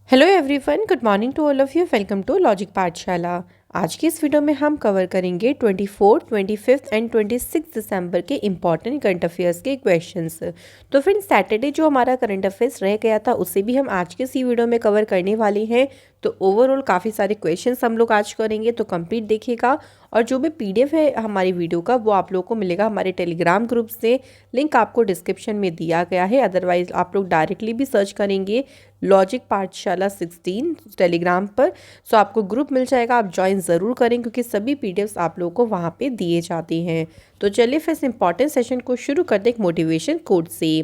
Hello everyone, good morning to all of you. Welcome to logic Pathshala. आज की इस video में हम कवर करेंगे 24, 25 एंड 26 दिसंबर के इम्पॉर्टेंट करंट अफेयर्स के क्वेश्चंस। तो फ्रेंड्स, सैटरडे जो हमारा करंट अफेयर्स रह गया था उसे भी हम आज के इसी वीडियो में कवर करने वाले हैं। तो ओवरऑल काफ़ी सारे क्वेश्चंस हम लोग आज करेंगे, तो कंप्लीट देखिएगा। और जो भी पीडीएफ है हमारी वीडियो का वो आप लोगों को मिलेगा हमारे टेलीग्राम ग्रुप से। लिंक आपको डिस्क्रिप्शन में दिया गया है, अदरवाइज आप लोग डायरेक्टली भी सर्च करेंगे लॉजिक पाठशाला 16 टेलीग्राम पर, सो आपको ग्रुप मिल जाएगा। आप ज्वाइन ज़रूर करें क्योंकि सभी पीडीएफ्स आप लोगों को वहाँ पे दिए जाते हैं। तो चलिए फिर इस इंपॉर्टेंट सेशन को शुरू करते एक मोटिवेशन कोट से।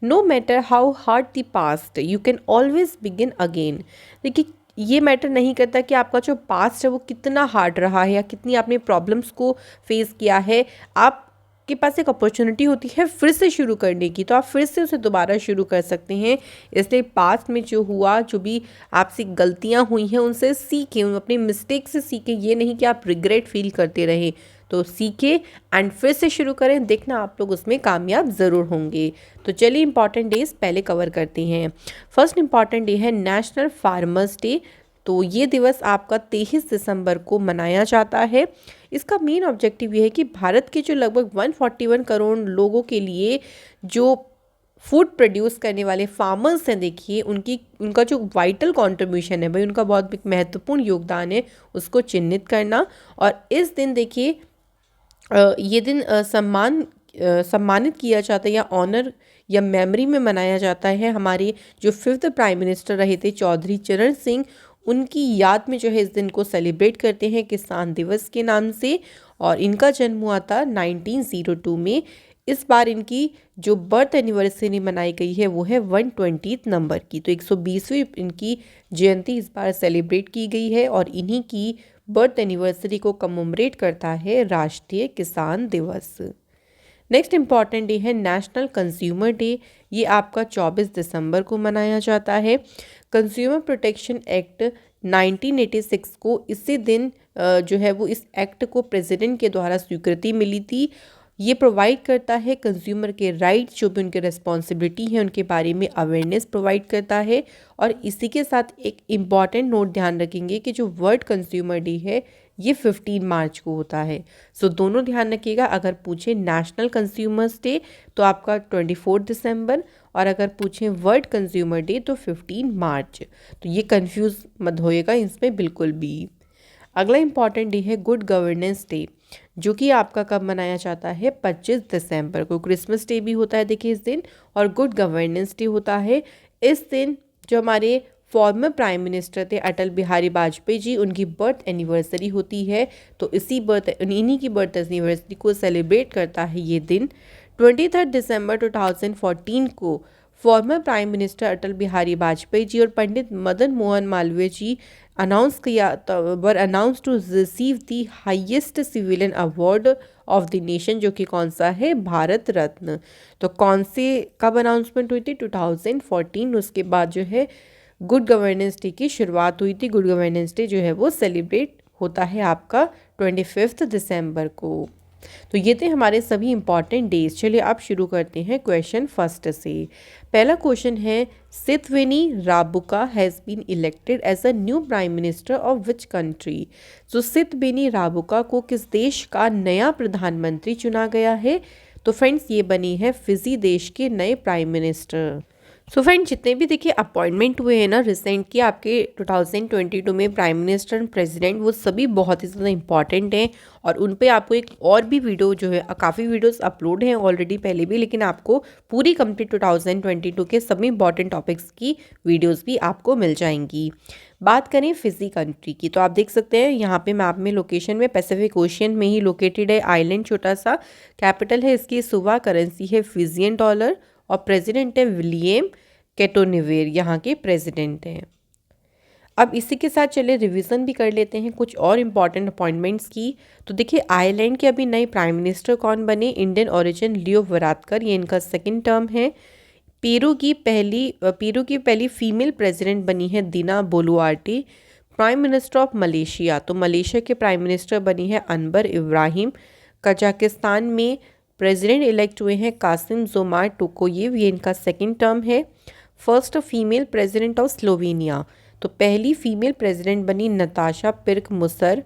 No matter how hard the past, you can always begin again. देखिए, ये मैटर नहीं करता कि आपका जो पास्ट है वो कितना हार्ड रहा है या कितनी आपने प्रॉब्लम्स को फेस किया है, आप के पास एक अपॉर्चुनिटी होती है फिर से शुरू करने की, तो आप फिर से उसे दोबारा शुरू कर सकते हैं। इसलिए पास्ट में जो हुआ, जो भी आपसे गलतियां हुई हैं उनसे सीखें, अपने मिस्टेक से सीखें। ये नहीं कि आप रिग्रेट फील करते रहें, तो सीखें एंड फिर से शुरू करें। देखना आप लोग उसमें कामयाब ज़रूर होंगे। तो चलिए इंपॉर्टेंट डेज पहले कवर करते हैं। फर्स्ट इंपॉर्टेंट डे है नेशनल फार्मर्स डे। तो ये दिवस आपका 23 दिसंबर को मनाया जाता है। इसका मेन ऑब्जेक्टिव ये है कि भारत के जो लगभग 141 करोड़ लोगों के लिए जो फूड प्रोड्यूस करने वाले फार्मर्स हैं, देखिए उनका जो वाइटल कंट्रीब्यूशन है भाई, उनका बहुत महत्वपूर्ण योगदान है, उसको चिन्हित करना। और इस दिन देखिए ये दिन सम्मानित किया जाता है या ऑनर या मेमोरी में मनाया जाता है। हमारे जो 5th प्राइम मिनिस्टर रहे थे चौधरी चरण सिंह, उनकी याद में जो है इस दिन को सेलिब्रेट करते हैं किसान दिवस के नाम से। और इनका जन्म हुआ था 1902 में। इस बार इनकी जो बर्थ एनिवर्सरी मनाई गई है वो है 120 नंबर की, तो 120वीं इनकी जयंती इस बार सेलिब्रेट की गई है। और इन्हीं की बर्थ एनिवर्सरी को कमोमरेट करता है राष्ट्रीय किसान दिवस। नेक्स्ट इंपॉर्टेंट डे है नेशनल कंज्यूमर डे। ये आपका 24 दिसंबर को मनाया जाता है। कंज्यूमर प्रोटेक्शन एक्ट 1986 को इसी दिन जो है वो इस एक्ट को प्रेसिडेंट के द्वारा स्वीकृति मिली थी। ये प्रोवाइड करता है कंज्यूमर के राइट, जो भी उनके रिस्पॉन्सिबिलिटी है उनके बारे में अवेयरनेस प्रोवाइड करता है। और इसी के साथ एक इम्पॉर्टेंट नोट ध्यान रखेंगे कि जो वर्ल्ड कंज्यूमर डे है ये 15 मार्च को होता है। सो दोनों ध्यान रखिएगा। अगर पूछे नेशनल कंज्यूमर्स डे तो आपका 24 दिसंबर, और अगर पूछें वर्ल्ड कंज्यूमर डे तो 15 मार्च। तो ये कंफ्यूज मत होइएगा इसमें बिल्कुल भी। अगला इंपॉर्टेंट डे है गुड गवर्नेंस डे, जो कि आपका कब मनाया जाता है 25 दिसंबर को। क्रिसमस डे भी होता है देखिए इस दिन, और गुड गवर्नेंस डे होता है इस दिन। जो हमारे फॉर्मर प्राइम मिनिस्टर थे अटल बिहारी वाजपेयी जी, उनकी बर्थ एनिवर्सरी होती है। तो इन्हीं की बर्थ एनिवर्सरी को सेलिब्रेट करता है ये दिन। 23 दिसंबर 2014 को former prime minister Atal Bihari Vajpayee ji और Pandit Madan Mohan Malviya ji announce to receive the highest civilian award of the nation, जो कि कौन सा है, भारत रत्न। तो कौन से कब अनाउंसमेंट हुई थी, 2014। उसके बाद जो है गुड गवर्नेंस डे की शुरुआत हुई थी। गुड गवर्नेंस डे जो है वो सेलिब्रेट होता है आपका 25 दिसंबर को। तो ये थे हमारे सभी इंपॉर्टेंट डेज। चलिए आप शुरू करते हैं क्वेश्चन फर्स्ट से। पहला क्वेश्चन है, Sitiveni Rabuka has been elected as a new prime minister of which country. तो सितवेनी राबुका को किस देश का नया प्रधानमंत्री चुना गया है। तो फ्रेंड्स, ये बनी है फिजी देश के नए प्राइम मिनिस्टर। सो फ्रेंड, जितने भी देखिए अपॉइंटमेंट हुए हैं ना रिसेंट के आपके 2022 में प्राइम मिनिस्टर एंड प्रेसिडेंट, वो सभी बहुत ही ज़्यादा इंपॉर्टेंट हैं। और उन पे आपको एक और भी वीडियो जो है, काफ़ी वीडियोस अपलोड हैं ऑलरेडी पहले भी, लेकिन आपको पूरी कंप्लीट 2022 के सभी इंपॉर्टेंट टॉपिक्स की वीडियोस भी आपको मिल जाएंगी। बात करें फिजी कंट्री की, तो आप देख सकते हैं यहाँ पे मैप में लोकेशन में पैसिफिक ओशियन में ही लोकेटेड है आइलैंड, छोटा सा। कैपिटल है इसकी सुवा, करेंसी है फिजियन डॉलर, और प्रेसिडेंट है विलियम केटोनिवेर, यहाँ के प्रेसिडेंट हैं। अब इसी के साथ चले रिवीजन भी कर लेते हैं कुछ और इम्पॉर्टेंट अपॉइंटमेंट्स की। तो देखिए आयरलैंड के अभी नए प्राइम मिनिस्टर कौन बने, इंडियन ओरिजिन लियो वरादकर, ये इनका सेकंड टर्म है। पेरू की पहली फीमेल प्रेसिडेंट बनी है दीना बोलुआर्टी। प्राइम मिनिस्टर ऑफ मलेशिया, तो मलेशिया के प्राइम मिनिस्टर बनी है अनवर इब्राहिम। कजाकिस्तान में प्रेसिडेंट इलेक्ट हुए हैं कासिम जोमार टोकोयेव, ये इनका सेकंड टर्म है। First female president of Slovenia. तो पहली फीमेल प्रेसिडेंट बनी नताशा पिर्क मुसर।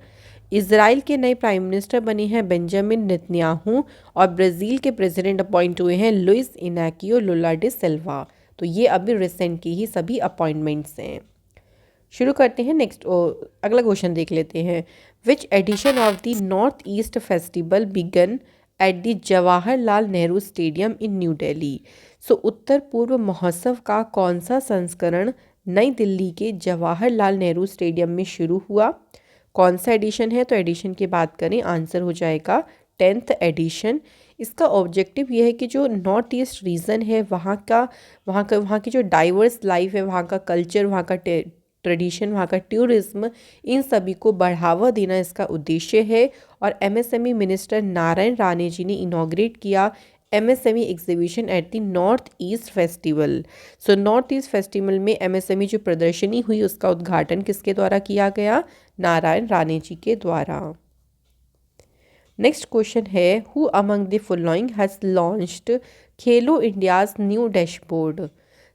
इजराइल के नए प्राइम मिनिस्टर बने हैं बेंजामिन नेतन्याहू। और ब्राज़ील के प्रेसिडेंट अपॉइंट हुए हैं लुइस इनाकियो लुला डे सिल्वा। तो ये अभी रिसेंट की ही सभी अपॉइंटमेंट्स हैं। शुरू करते हैं नेक्स्ट अगला क्वेश्चन देख लेते हैं। Which edition of the North East festival began at the Jawaharlal Nehru stadium in New Delhi. So Uttar Purva Mahotsav का कौन सा संस्करण नई दिल्ली के जवाहरलाल नेहरू स्टेडियम में शुरू हुआ? कौन सा एडिशन है? तो एडिशन की बात करें, आंसर हो जाएगा 10th एडिशन। इसका ऑब्जेक्टिव ये है कि जो नॉर्थ ईस्ट रीजन है वहाँ की जो डाइवर्स लाइफ है, वहाँ का कल्चर, वहाँ का ट्रेडिशन, वहाँ का टूरिज्म, इन सभी को बढ़ावा देना इसका उद्देश्य है। और एमएसएमई मिनिस्टर नारायण राणे जी ने इनॉग्रेट किया MSME exhibition at the North East festival. So north East festival में एमएसएमई जो प्रदर्शनी हुई उसका उद्घाटन किसके द्वारा किया गया? नारायण राणे जी के द्वारा। नेक्स्ट क्वेश्चन है, who among the following has launched Khelo India's new dashboard.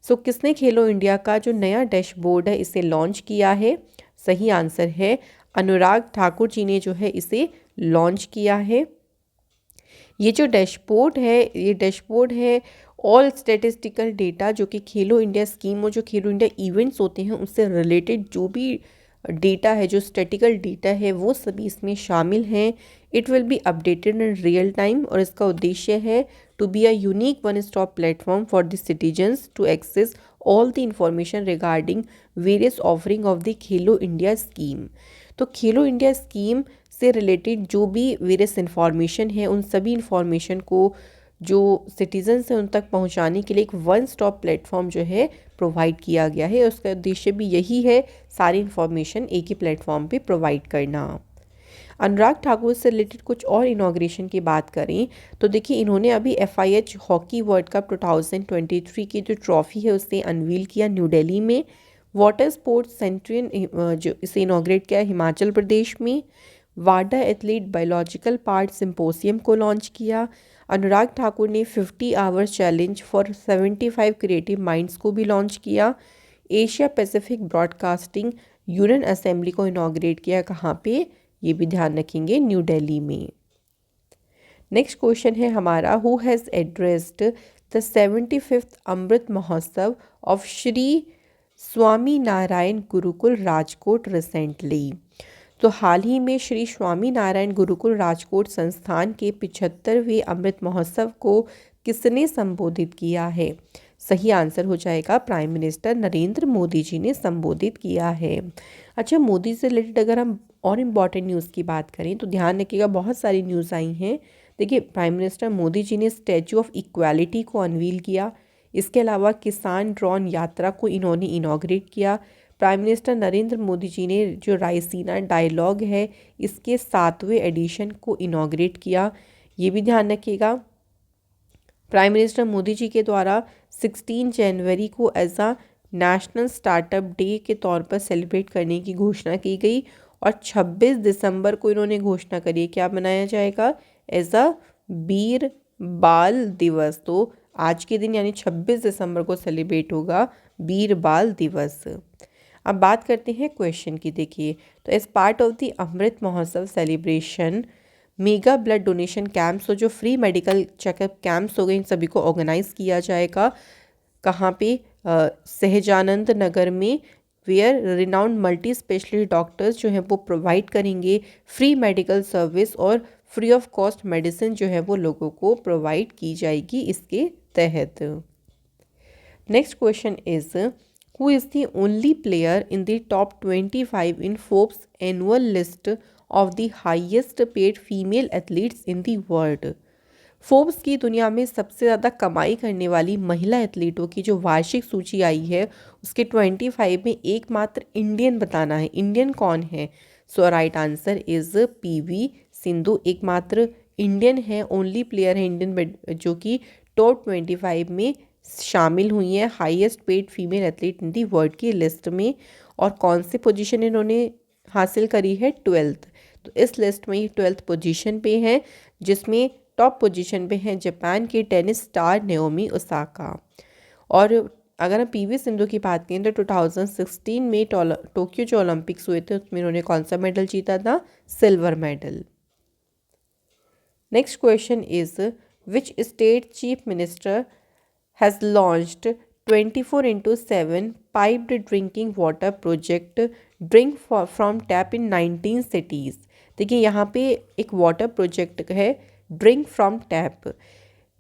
सो किसने खेलो इंडिया का जो नया डैशबोर्ड है इसे लॉन्च किया है? सही आंसर है अनुराग ठाकुर जी ने जो है इसे लॉन्च किया है। ये जो डैशबोर्ड है ऑल स्टैटिस्टिकल डेटा जो कि खेलो इंडिया स्कीम और जो खेलो इंडिया इवेंट्स होते हैं उससे रिलेटेड जो भी डेटा है, जो स्टैटिकल डेटा है, वो सभी इसमें शामिल हैं। It will be updated in real time और इसका उद्देश्य है to be a unique one stop platform for the citizens to access all the information regarding various offering of the Khelo India scheme. तो खेलो इंडिया स्कीम से related जो भी various information है उन सभी इंफॉर्मेशन को जो सिटीजन्स हैं उन तक पहुंचाने के लिए एक वन स्टॉप प्लेटफॉर्म जो है प्रोवाइड किया गया है। उसका उद्देश्य भी यही है, सारी इंफॉर्मेशन एक ही प्लेटफॉर्म पे प्रोवाइड करना। अनुराग ठाकुर से रिलेटेड कुछ और इनॉग्रेशन की बात करें तो देखिए इन्होंने अभी FIH हॉकी वर्ल्ड कप 2023 की जो ट्रॉफी है उसे अनवील किया न्यू दिल्ली में। वाटर स्पोर्ट्स सेंटर जो इसे इनॉग्रेट किया हिमाचल प्रदेश में। वाडा एथलीट बायोलॉजिकल पार्ट सिंपोसियम को लॉन्च किया। अनुराग ठाकुर ने 50 hours challenge for 75 creative minds को भी लॉन्च किया। Asia Pacific broadcasting union assembly को इनॉग्रेट किया, कहाँ पे? ये भी ध्यान रखेंगे, न्यू दिल्ली में। नेक्स्ट क्वेश्चन है हमारा, who has addressed the 75th Amrit Mahotsav of Shri Swami Narayan Gurukul Rajkot recently. तो हाल ही में श्री स्वामी नारायण गुरुकुल राजकोट संस्थान के 75वें अमृत महोत्सव को किसने संबोधित किया है? सही आंसर हो जाएगा प्राइम मिनिस्टर नरेंद्र मोदी जी ने संबोधित किया है। अच्छा, मोदी से रिलेटेड अगर हम और इम्पॉर्टेंट न्यूज़ की बात करें तो ध्यान रखिएगा, बहुत सारी न्यूज़ आई हैं। देखिए, प्राइम मिनिस्टर मोदी जी ने स्टैचू ऑफ इक्वालिटी को अनवील किया। इसके अलावा किसान ड्रोन यात्रा को इन्होंने इनॉग्रेट किया। प्राइम मिनिस्टर नरेंद्र मोदी जी ने जो रायसीना डायलॉग है इसके 7वें एडिशन को इनॉग्रेट किया। ये भी ध्यान रखिएगा, प्राइम मिनिस्टर मोदी जी के द्वारा 16 जनवरी को as a national startup day के तौर पर सेलिब्रेट करने की घोषणा की गई। और 26 दिसंबर को इन्होंने घोषणा करी क्या बनाया जाएगा? एज अ वीर बाल दिवस। तो आज के दिन यानी 26 दिसंबर को सेलिब्रेट होगा वीर बाल दिवस। अब बात करते हैं क्वेश्चन की। देखिए, तो as part of the Amrit Mahotsav celebration mega blood donation camps और जो फ्री मेडिकल चेकअप कैंप्स हो गए इन सभी को ऑर्गेनाइज किया जाएगा। कहाँ पे? सहजानंद नगर में, where renowned multi specialist doctors जो हैं वो प्रोवाइड करेंगे फ्री मेडिकल सर्विस और फ्री ऑफ कॉस्ट मेडिसिन जो है वो लोगों को प्रोवाइड की जाएगी इसके तहत। Next question is, who is the only player in the top 25 in Forbes annual list of the highest paid female athletes in the world। Forbes की दुनिया में सबसे ज़्यादा कमाई करने वाली महिला एथलीटों की जो वार्षिक सूची आई है उसके 25 में एकमात्र इंडियन बताना है। इंडियन कौन है? So right answer is PV Sindhu, एकमात्र इंडियन है, ओनली प्लेयर है इंडियन जो कि टॉप 25 में शामिल हुई है highest paid female athlete in the world की लिस्ट में। और कौन सी पोजीशन इन्होंने हासिल करी है? 12th। तो इस लिस्ट में ये 12th पोजीशन पे है, जिसमें टॉप पोजीशन पे हैं जापान की टेनिस स्टार नाओमी ओसाका। और अगर हम पीवी सिंधु की बात करें तो 2016 में टोक्यो जो ओलंपिक्स हुए थे उसमें उन्होंने कौन सा मेडल जीता था? Silver medal. Next question is which state chief minister has launched 24/7 piped drinking water project drink from tap in 19 cities. देखिए यहाँ पे एक वाटर प्रोजेक्ट है ड्रिंक फ्रॉम टैप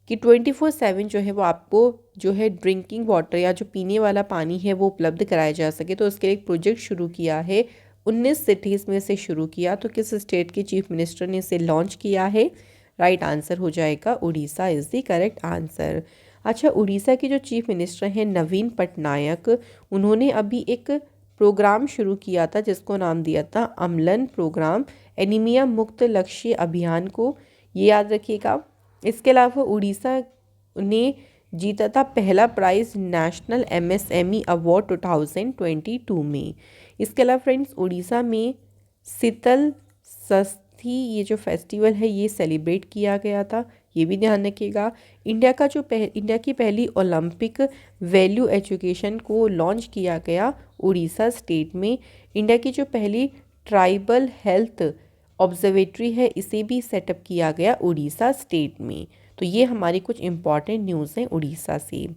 कि 24/7 जो है वो आपको जो है ड्रिंकिंग वाटर या जो पीने वाला पानी है वो उपलब्ध कराया जा सके। तो उसके लिए एक प्रोजेक्ट शुरू किया है, 19 सिटीज़ में से शुरू किया। तो किस स्टेट के चीफ मिनिस्टर ने इसे लॉन्च किया है? राइट आंसर हो जाएगा Orissa is the correct answer. अच्छा, उड़ीसा के जो चीफ मिनिस्टर हैं नवीन पटनायक, उन्होंने अभी एक प्रोग्राम शुरू किया था जिसको नाम दिया था अम्लन प्रोग्राम, एनीमिया मुक्त लक्ष्य अभियान को, ये याद रखिएगा। इसके अलावा उड़ीसा ने जीता था पहला प्राइज़ नेशनल एमएसएमई अवार्ड 2022 में। इसके अलावा फ्रेंड्स उड़ीसा में शीतल षष्ठी ये जो फेस्टिवल है ये सेलिब्रेट किया गया था, ये भी ध्यान रखिएगा। इंडिया की पहली ओलंपिक वैल्यू एजुकेशन को लॉन्च किया गया उड़ीसा स्टेट में। इंडिया की जो पहली ट्राइबल हेल्थ ऑब्जर्वेटरी है इसे भी सेटअप किया गया उड़ीसा स्टेट में। तो ये हमारी कुछ इंपॉर्टेंट न्यूज़ हैं उड़ीसा से।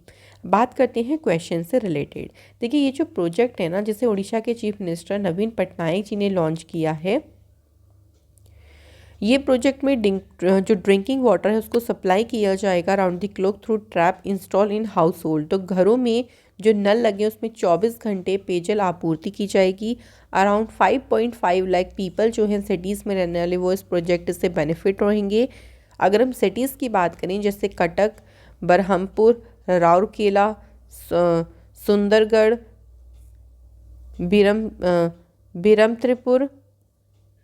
बात करते हैं क्वेश्चन से रिलेटेड। देखिए ये जो प्रोजेक्ट है ना जिसे उड़ीसा के चीफ मिनिस्टर नवीन पटनायक जी ने लॉन्च किया है, ये प्रोजेक्ट में जो ड्रिंकिंग वाटर है उसको सप्लाई किया जाएगा around the clock through trap install in house hold. तो घरों में जो नल लगे उसमें 24 घंटे पेयजल आपूर्ति की जाएगी। अराउंड 5.5 लाख पीपल जो हैं सिटीज़ में रहने वाले वो इस प्रोजेक्ट से बेनिफिट रहेंगे। अगर हम सिटीज़ की बात करें जैसे कटक, बरहमपुर, राउरकेला, सुंदरगढ़, बिरमत्रिपुर,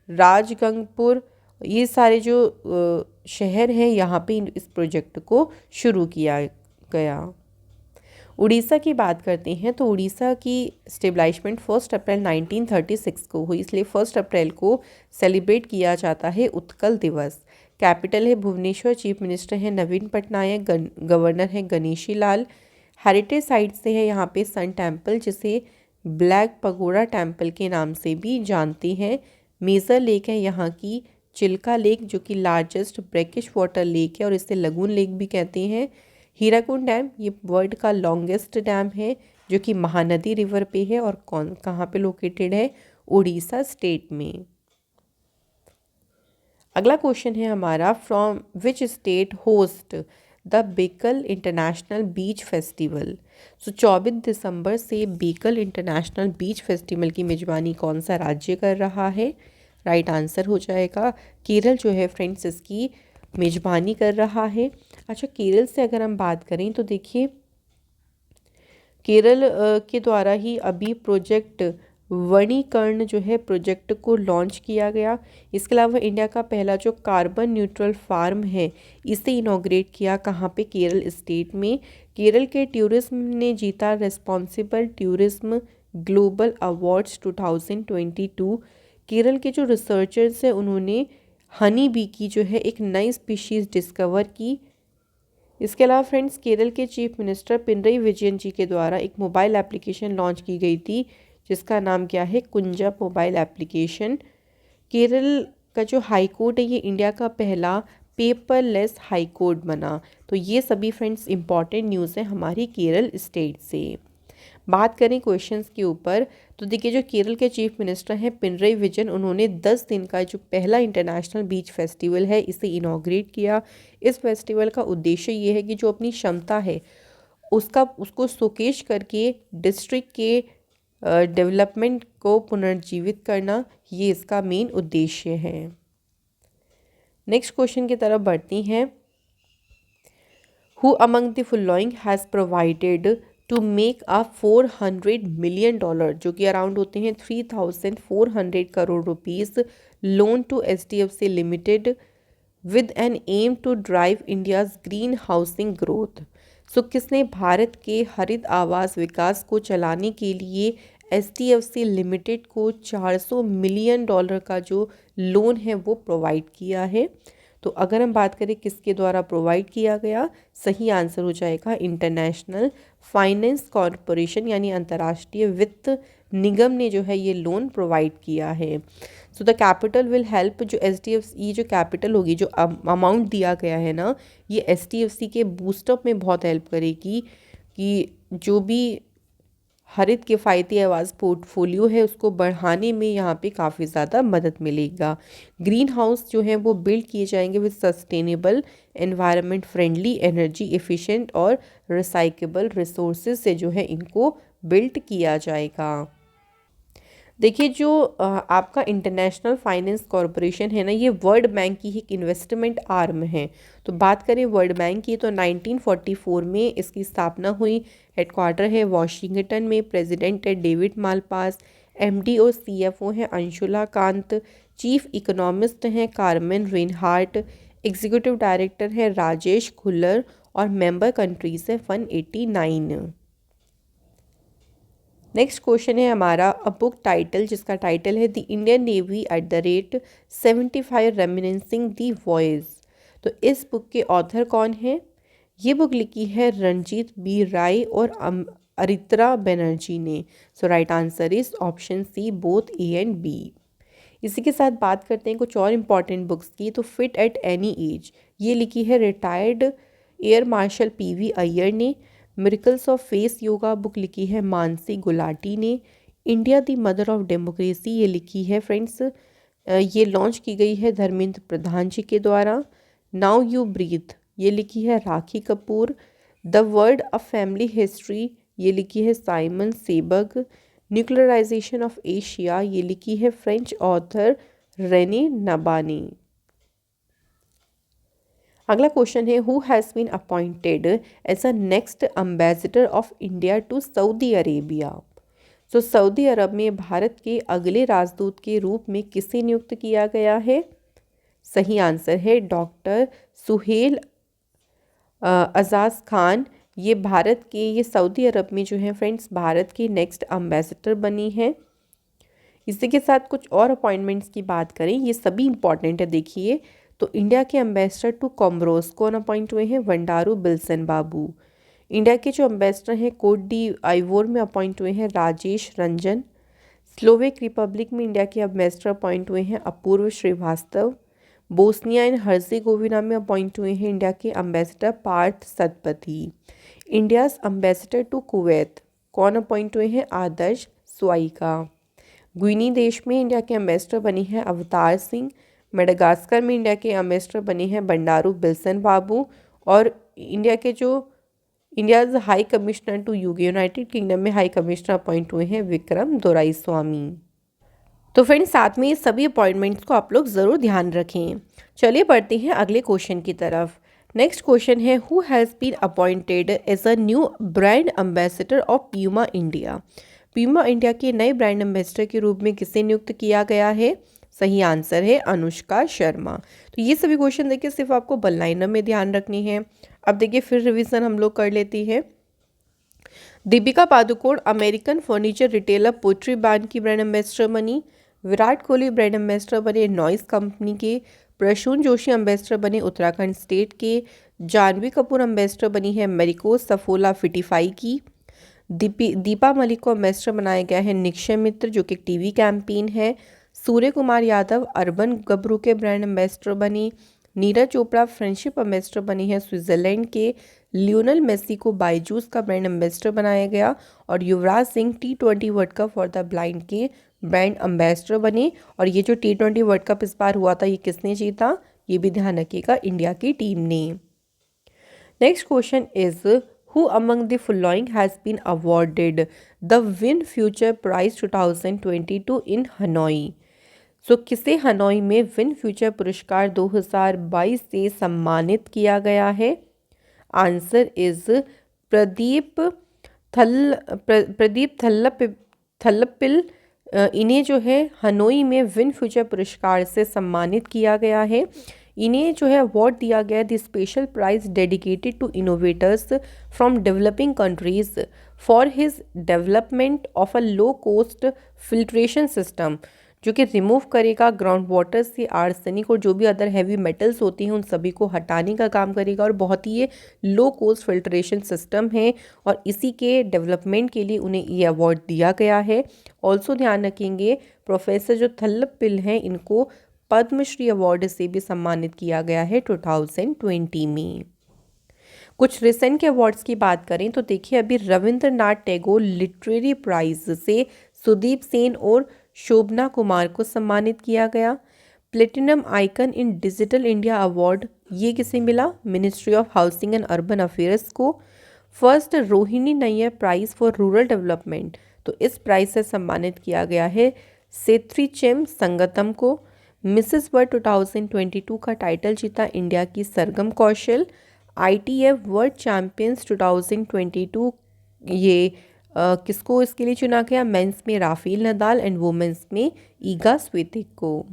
राजगंगपुर, ये सारे जो शहर हैं यहाँ पे इस प्रोजेक्ट को शुरू किया गया। उड़ीसा की बात करते हैं तो उड़ीसा की स्टेबलाइजमेंट 1 अप्रैल 1936 को हुई, इसलिए 1 अप्रैल को सेलिब्रेट किया जाता है उत्कल दिवस। कैपिटल है भुवनेश्वर, चीफ मिनिस्टर हैं नवीन पटनायक, गवर्नर हैं गणेशी लाल। हेरिटेज साइट से है यहाँ पे सन टेम्पल जिसे ब्लैक पगोड़ा टेम्पल के नाम से भी जानते हैं। मेजर लेक है यहाँ की चिल्का लेक जो कि लार्जेस्ट ब्रैकिश वाटर लेक है और इसे लगून लेक भी कहते हैं। हीराकुंड डैम ये वर्ल्ड का लॉन्गेस्ट डैम है जो कि महानदी रिवर पे है और कहाँ पे लोकेटेड है? उड़ीसा स्टेट में। अगला क्वेश्चन है हमारा, from which state host the बेकल इंटरनेशनल बीच फेस्टिवल। 24 दिसंबर से बेकल इंटरनेशनल बीच फेस्टिवल की मेजबानी कौन सा राज्य कर रहा है? राइट आंसर हो जाएगा केरल जो है फ्रेंड्स इसकी मेजबानी कर रहा है। अच्छा, केरल से अगर हम बात करें तो देखिए केरल के द्वारा ही अभी प्रोजेक्ट वनीकरण जो है प्रोजेक्ट को लॉन्च किया गया। इसके अलावा इंडिया का पहला जो कार्बन न्यूट्रल फार्म है इसे इनॉग्रेट किया कहाँ पे? केरल स्टेट में। केरल के टूरिज्म ने जीता responsible tourism global awards 2022। Kerala के जो रिसर्चर्स हैं उन्होंने हनी बी की जो है एक नई स्पीशीज़ डिस्कवर की। इसके अलावा फ्रेंड्स केरल के चीफ मिनिस्टर पिनरई विजयन जी के द्वारा एक मोबाइल एप्लीकेशन लॉन्च की गई थी जिसका नाम क्या है? कुंजा मोबाइल एप्लीकेशन। केरल का जो हाई कोर्ट है ये इंडिया का पहला पेपरलेस हाई कोर्ट बना। तो ये सभी फ्रेंड्स इंपॉर्टेंट न्यूज़ है हमारी केरल स्टेट से। बात करें क्वेश्चंस के ऊपर तो देखिए जो केरल के चीफ मिनिस्टर हैं पिनरई विजयन, उन्होंने 10 दिन का जो पहला इंटरनेशनल बीच फेस्टिवल है इसे इनॉग्रेट किया। इस फेस्टिवल का उद्देश्य ये है कि जो अपनी क्षमता है उसको शोकेश करके डिस्ट्रिक्ट के डेवलपमेंट को पुनर्जीवित करना, ये इसका मेन उद्देश्य है। नेक्स्ट क्वेश्चन की तरफ बढ़ती हैं। Who among the following has provided to make a $400 million जो कि अराउंड होते हैं 3,400 crore rupees loan to HDFC limited with an aim to drive India's green housing growth. So किसने भारत के हरित आवास विकास को चलाने के लिए HDFC लिमिटेड को $400 मिलियन का जो लोन है वो प्रोवाइड किया है? तो अगर हम बात करें किसके द्वारा प्रोवाइड किया गया, सही आंसर हो जाएगा इंटरनेशनल फाइनेंस कॉरपोरेशन यानी अंतर्राष्ट्रीय वित्त निगम ने जो है ये लोन प्रोवाइड किया है। So the capital will help, जो HDFC जो कैपिटल होगी, जो अमाउंट दिया गया है ना, ये HDFC के बूस्टअप में बहुत हेल्प करेगी कि जो भी हरित किफ़ायती आवास पोर्टफोलियो है उसको बढ़ाने में यहाँ पे काफ़ी ज़्यादा मदद मिलेगा। ग्रीन हाउस जो है वो बिल्ड किए जाएंगे with sustainable, environment friendly, energy efficient और रिसाइकेबल रिसोर्सेज से जो है इनको बिल्ड किया जाएगा। देखिए जो आपका इंटरनेशनल फाइनेंस कॉरपोरेशन है ना, ये वर्ल्ड बैंक की एक इन्वेस्टमेंट आर्म है। तो बात करें वर्ल्ड बैंक की तो 1944 में इसकी स्थापना हुई। हेडक्वार्टर है वॉशिंगटन में। प्रेसिडेंट है डेविड मालपास। MD और CFO हैं अंशुला कांत। चीफ इकोनॉमिस्ट हैं कार्मेन रेनहार्ट। एग्जीक्यूटिव डायरेक्टर है राजेश खुल्लर और मेंबर कंट्रीज है 189। नेक्स्ट क्वेश्चन है हमारा अ बुक टाइटल, जिसका टाइटल है the Indian Navy at the rate 75 reminiscing the voyage. तो इस बुक के ऑथर कौन है? ये बुक लिखी है रणजीत बी राय और अरित्रा बनर्जी ने। So right answer is option C, both A and B। इसी के साथ बात करते हैं कुछ और इम्पॉर्टेंट बुक्स की। तो फिट एट एनी एज, ये लिखी है retired air marshal PV Iyer ने। Miracles of face yoga book लिखी है मानसी गुलाटी ने। India the mother of democracy, ये लिखी है फ्रेंड्स, ये लॉन्च की गई है धर्मेंद्र प्रधान जी के द्वारा। नाउ यू ब्रीथ, ये लिखी है Rakhi Kapoor. The world a family history, ये लिखी है Simon Sebag. Nuclearisation of Asia, ये लिखी है फ्रेंच ऑथर रेने नबानी। अगला क्वेश्चन है who has been appointed as a next ambassador of India to Saudi Arabia. तो सऊदी अरब में भारत के अगले राजदूत के रूप में किसे नियुक्त किया गया है? सही आंसर है डॉक्टर सुहेल अजाज खान। ये सऊदी अरब में जो है फ्रेंड्स भारत की नेक्स्ट एम्बेसडर बनी है। इसी के साथ कुछ और अपॉइंटमेंट्स की बात करें, ये सभी इंपॉर्टेंट है। देखिए तो इंडिया के एम्बेसडर टू कॉमरोस कौन अपॉइंट हुए हैं? वंडारू बिल्सन बाबू। इंडिया के जो एम्बेसडर हैं कोट डी आइवोर में अपॉइंट हुए हैं राजेश रंजन। स्लोवेक रिपब्लिक में इंडिया के एम्बेसडर अपॉइंट हुए हैं Apoorva Srivastava. Bosnia and Herzegovina में अपॉइंट हुए हैं इंडिया के ambassador Parth Satpathy. India's ambassador to Kuwait कौन अपॉइंट हुए हैं? आदर्श स्वाइका। गुइनी देश में इंडिया के एम्बेसडर बनी है अवतार सिंह। मेडागास्कर में इंडिया के एम्बेसडर बने हैं बंडारू बिल्सन बाबू। और India's high commissioner to United Kingdom में हाई कमिश्नर अपॉइंट हुए हैं विक्रम दोराईस्वामी। तो फ्रेंड्स साथ में ये सभी अपॉइंटमेंट्स को आप लोग ज़रूर ध्यान रखें। चलिए बढ़ते हैं अगले क्वेश्चन की तरफ। नेक्स्ट क्वेश्चन है who has been appointed as a new brand ambassador of Puma India. Puma India के नए ब्रांड एम्बेसडर के रूप में किसे नियुक्त किया गया है? सही आंसर है अनुष्का शर्मा। तो ये सभी क्वेश्चन देखिए सिर्फ आपको वन लाइनर में ध्यान रखनी है। अब देखिए फिर रिवीजन हम लोग कर लेते हैं। Deepika Padukone American furniture retailer Pottery brand की ब्रांड एम्बेसडर बनी। विराट कोहली ब्रांड एम्बेसडर बने नॉइस कंपनी के। प्रसून जोशी एम्बेसडर बने उत्तराखंड स्टेट के। जानवी कपूर एम्बेसडर बनी है मेरिको सफोला फिटिफाई की। दीपा मलिक को एम्बेसडर बनाया गया है निक्षय मित्र जो कि टीवी कैंपेन है। सूर्य कुमार यादव अर्बन गबरू के ब्रांड एम्बेसडर बनी। नीरज चोपड़ा फ्रेंडशिप एम्बेसडर बनी है स्विट्जरलैंड के। लियोनल मेसी को बायजूस का ब्रांड एम्बेसडर बनाया गया। और Yuvraj Singh T20 world cup for the blind के ब्रांड एम्बेसडर बने। और ये जो T20 वर्ल्ड कप इस बार हुआ था ये किसने जीता? ये भी ध्यान रखिएगा, इंडिया की टीम ने। Next question is Who among the following has been awarded the Win Future Prize 2022 in Hanoi? सो किसे हनोई में विन फ्यूचर पुरस्कार 2022 से सम्मानित किया गया है? Answer is Pradeep Thalappil. इन्हें जो है हनोई में विन फ्यूचर पुरस्कार से सम्मानित किया गया है। इन्हें जो है अवार्ड दिया गया the special prize dedicated to innovators from developing countries for his development of a low cost filtration system. जो कि रिमूव करेगा ग्राउंड वाटर से आर्सेनिक और जो भी अदर हैवी मेटल्स होते हैं उन सभी को हटाने का काम करेगा। और बहुत ही ये लो कॉस्ट फिल्ट्रेशन सिस्टम है और इसी के डेवलपमेंट के लिए उन्हें ये अवार्ड दिया गया है। ऑल्सो ध्यान रखेंगे प्रोफेसर जो थल्लपिल हैं इनको पद्मश्री अवार्ड से भी सम्मानित किया गया है 2020 में। कुछ रिसेंट के अवार्ड्स की बात करें तो देखिए अभी रविंद्रनाथ टैगोर लिटरेरी प्राइज से सुदीप सेन और शोभना कुमार को सम्मानित किया गया। Platinum icon in digital India award ये किसे मिला? Ministry of housing and urban affairs को। First Rohini Nayyar prize for rural development, तो इस प्राइज से सम्मानित किया गया है सेत्रीचेम संगतम को। मिसेस वर्ल्ड 2022 का टाइटल जीता इंडिया की सरगम कौशल। ITF वर्ल्ड चैंपियंस 2022 ये किसको इसके लिए चुना गया? मेंस में राफेल नदाल एंड वुमेन्स में ईगा स्वितिक को।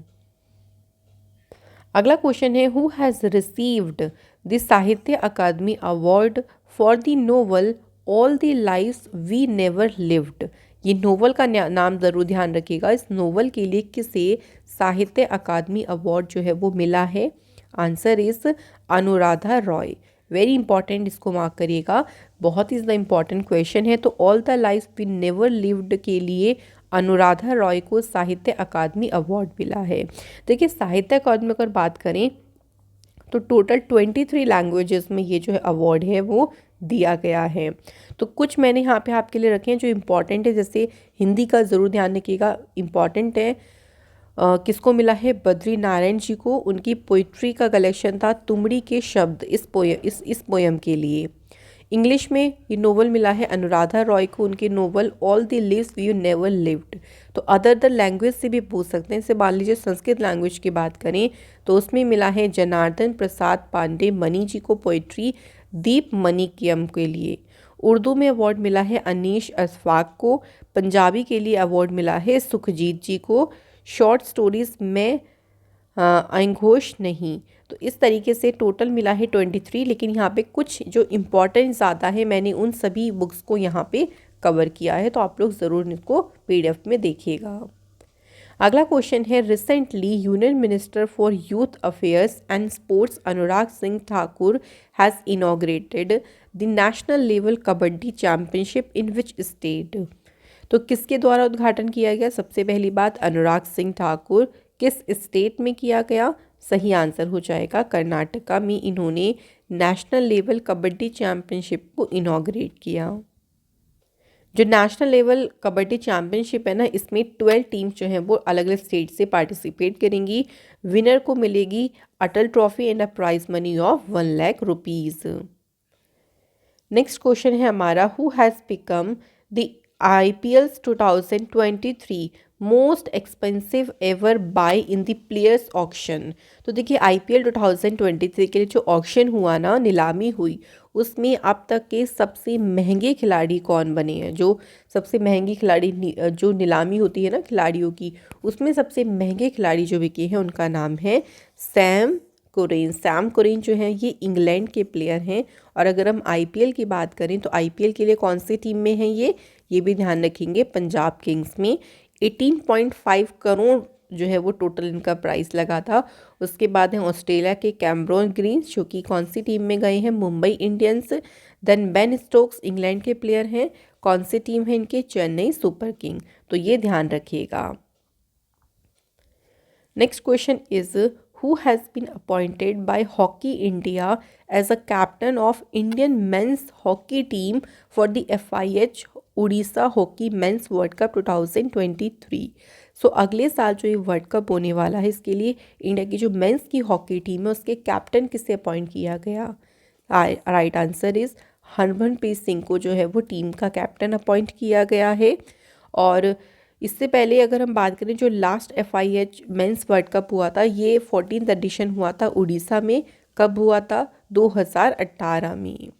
अगला क्वेश्चन है who has received the Sahitya Akademi award for the novel all the lives we never lived. ये नोवेल का नाम ज़रूर ध्यान रखिएगा। इस नोवेल के लिए किसे साहित्य अकादमी अवार्ड जो है वो मिला है? Answer is Anuradha Roy. Very important, इसको मार्क करिएगा, बहुत ही ज़्यादा इंपॉर्टेंट क्वेश्चन है। तो all the lives we never lived के लिए अनुराधा रॉय को साहित्य अकादमी अवार्ड मिला है। देखिए साहित्य अकादमी अगर बात करें तो टोटल 23 लैंग्वेजेस में ये जो है अवार्ड है वो दिया गया है। तो कुछ मैंने यहाँ पे आपके लिए रखे हैं जो इम्पॉर्टेंट है, जैसे हिंदी का ज़रूर ध्यान रखिएगा, इम्पॉर्टेंट है। किसको मिला है? बद्री नारायण जी को। उनकी पोइट्री का कलेक्शन था तुमड़ी के शब्द इस पोयम के लिए। इंग्लिश में ये नोवेल मिला है अनुराधा रॉय को, उनके novel all the lives we never lived. तो अदर लैंग्वेज से भी पूछ सकते हैं, जैसे मान लीजिए संस्कृत लैंग्वेज की बात करें तो उसमें मिला है जनार्दन प्रसाद पांडे मणि जी को पोइट्री दीप मणिक्यम के लिए। उर्दू में अवार्ड मिला है अनीश अशफाक को। पंजाबी के लिए अवार्ड मिला है सुखजीत जी को। शॉर्ट स्टोरीज में घोष नहीं। तो इस तरीके से टोटल मिला है 23, लेकिन यहाँ पे कुछ जो इम्पोर्टेंट ज़्यादा है मैंने उन सभी बुक्स को यहाँ पे कवर किया है, तो आप लोग ज़रूर इसको PDF में देखिएगा। अगला क्वेश्चन है recently union minister for youth affairs and sports Anurag Singh Thakur has inaugurated the national level kabaddi championship in which state. तो किसके द्वारा उद्घाटन किया गया? सबसे पहली बात अनुराग सिंह ठाकुर। किस स्टेट में किया गया? सही आंसर हो जाएगा कर्नाटका में इन्होंने नेशनल लेवल कबड्डी चैम्पियनशिप को इनॉग्रेट किया। जो नेशनल लेवल कबड्डी चैम्पियनशिप है ना, इसमें 12 टीम्स जो हैं वो अलग अलग स्टेट से पार्टिसिपेट करेंगी। विनर को मिलेगी Atal trophy and a prize money of 1 lakh rupees. Next question है हमारा who has become the IPL 2023 most expensive ever buy in the players auction. तो देखिए IPL 2023 के लिए जो ऑक्शन हुआ ना, नीलामी हुई, उसमें अब तक के सबसे महंगे खिलाड़ी कौन बने हैं? जो सबसे महंगी खिलाड़ी जो नीलामी होती है ना खिलाड़ियों की, उसमें सबसे महंगे खिलाड़ी जो बिके हैं उनका नाम है सैम कुरेन। सैम कुरेन जो है ये इंग्लैंड के प्लेयर हैं। और अगर हम IPL की बात करें तो IPL के लिए कौन सी टीम में हैं ये भी ध्यान रखेंगे, पंजाब किंग्स में। 18.5 करोड़ जो है वो टोटल इनका प्राइस लगा था। उसके बाद है ऑस्ट्रेलिया के कैमरॉन ग्रीन्स जो कि कौन सी टीम में गए हैं? Mumbai Indians. Then Ben Stokes England के प्लेयर हैं, कौन सी टीम है इनके? Chennai super king. तो ये ध्यान रखिएगा। Next question is who has been appointed by Hockey India as a captain of Indian men's hockey team for the FIH Orissa hockey mains world cup 2023। सो अगले साल जो ये वर्ल्ड कप होने वाला है इसके लिए इंडिया की जो मेंस की हॉकी टीम है उसके कैप्टन किसे अपॉइंट किया गया? Right answer is Harmanpreet Singh को जो है वो टीम का कैप्टन अपॉइंट किया गया है। और इससे पहले अगर हम बात करें जो last FIH mains world cup हुआ था ये 14th एडिशन हुआ था उड़ीसा में। कब हुआ था? 2018 में।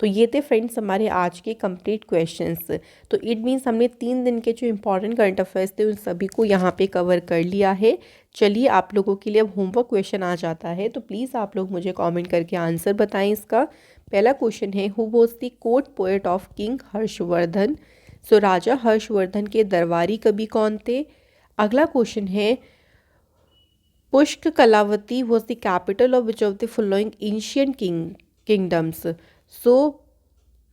तो ये थे फ्रेंड्स हमारे आज के कंप्लीट क्वेश्चंस। तो इट मीन्स हमने 3 दिन के जो इंपॉर्टेंट करंट अफेयर्स थे उन सभी को यहाँ पे कवर कर लिया है। चलिए आप लोगों के लिए अब होमवर्क क्वेश्चन आ जाता है, तो प्लीज़ आप लोग मुझे कमेंट करके आंसर बताएं इसका। पहला क्वेश्चन है who was the court poet of king Harshvardhan. So राजा हर्षवर्धन के दरबारी कवि कौन थे? अगला क्वेश्चन है, Pushkalavati was the capital of which of the following ancient kingdoms. So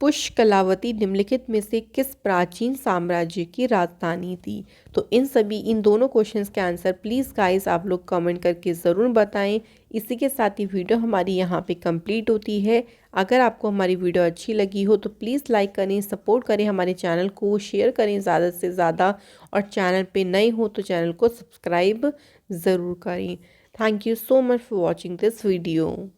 Pushkalavati निम्नलिखित में से किस प्राचीन साम्राज्य की राजधानी थी। तो इन दोनों क्वेश्चंस के आंसर प्लीज़ गाइस आप लोग कमेंट करके ज़रूर बताएं। इसी के साथ ही वीडियो हमारी यहाँ पे कंप्लीट होती है। अगर आपको हमारी वीडियो अच्छी लगी हो तो प्लीज़ लाइक करें, सपोर्ट करें हमारे चैनल को, शेयर करें ज़्यादा से ज़्यादा, और चैनल पर नए हो तो चैनल को सब्सक्राइब ज़रूर करें। Thank you so much for watching this video.